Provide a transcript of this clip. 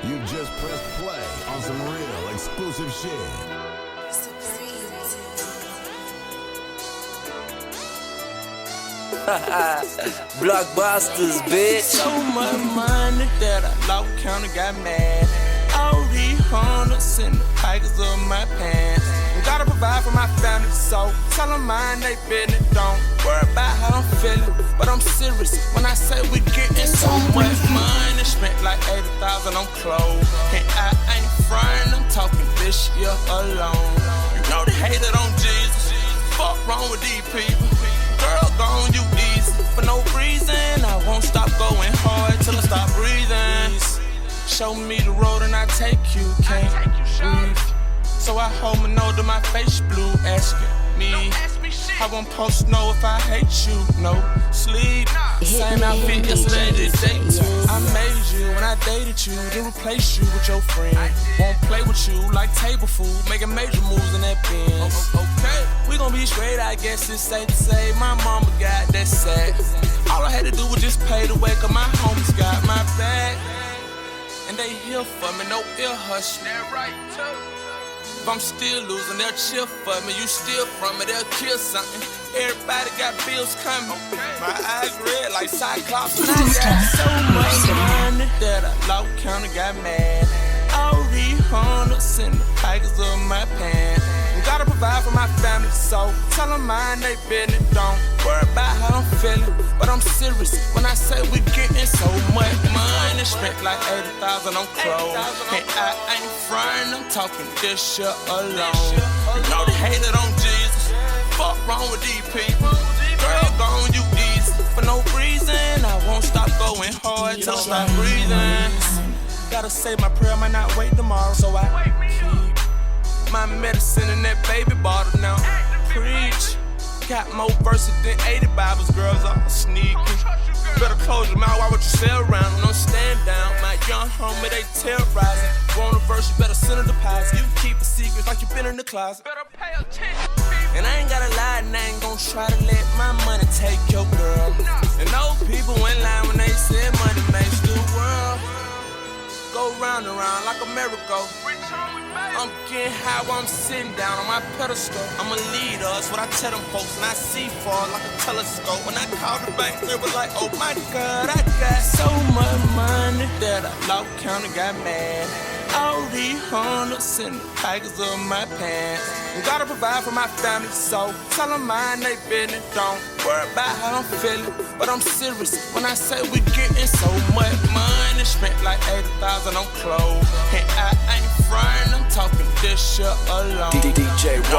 You just pressed play on some real exclusive shit. Blockbusters, bitch. So much money that I lost count and got mad. All these hundreds in the pockets of my pants. Gotta provide for my family, so tell them mind they business. Don't worry about how I'm feeling, but I'm serious when I say we getting so much money. Spent like 80,000 on clothes, and I ain't frontin', I'm talking this year alone. You know they hated on Jesus, fuck wrong with these people. Girl, gone you easy, for no reason. I won't stop going hard till I stop breathing. Show me the road and I take you, can't breathe. So I hold my nose to my face blue, asking me I won't post to know if I hate you, no sleep. Same outfit yesterday, this day too. I made you when I dated you, then replace you with your friend. Won't play with you like table food, making major moves in that Benz. Okay, we gon' be straight, I guess it's safe to say. My mama got that sad. All I had to do was just pay the way, cause my homies got my back. And they here for me, no ear hush. That right too. If I'm still losing, they'll chill for me. You steal from me, they'll kill something. Everybody got bills coming. My eyes red like Cyclops. And I got so much money that I lost count and got mad. All these hundreds in the pockets of my pants. Gotta provide for my family, so tell them mind they business. Don't worry about how I'm feeling, but I'm serious when I say we getting so much money. Spent like 80,000 on clothes, and I ain't frontin', I'm talking this shit alone. You know they hated on Jesus, fuck wrong with these people. Girl, gone you easy, for no reason. I won't stop going hard till I stop breathing. Gotta say my prayer, might not wait tomorrow, so I keep my medicine in that baby bottle now. Preach. Got more verses than 80 Bibles, girls all sneaky. Better close your mouth, why would you say around? Don't stand down, my young homie, they terrorizing. Want a verse, you better send a deposit. You keep the secrets like you been in the closet. Better pay attention. And I ain't gotta lie, and I ain't gon' try to let my money take your girl. And those people in line when they said money makes the world go round and round like a miracle. I'm getting high while I'm sitting down on my pedestal. I'm a leader, that's what I tell them folks. And I see far like a telescope. When I called the bank, they were like, oh my God, I got so much money that I lost count and got mad. All these hundreds in the pockets of my pants. Gotta provide for my family, so tell them mind they business. Don't worry about how I'm feeling, but I'm serious when I say we getting so much money. Spent like 80,000 on clothes, and I ain't frontin', I'm talking this shit alone. DJ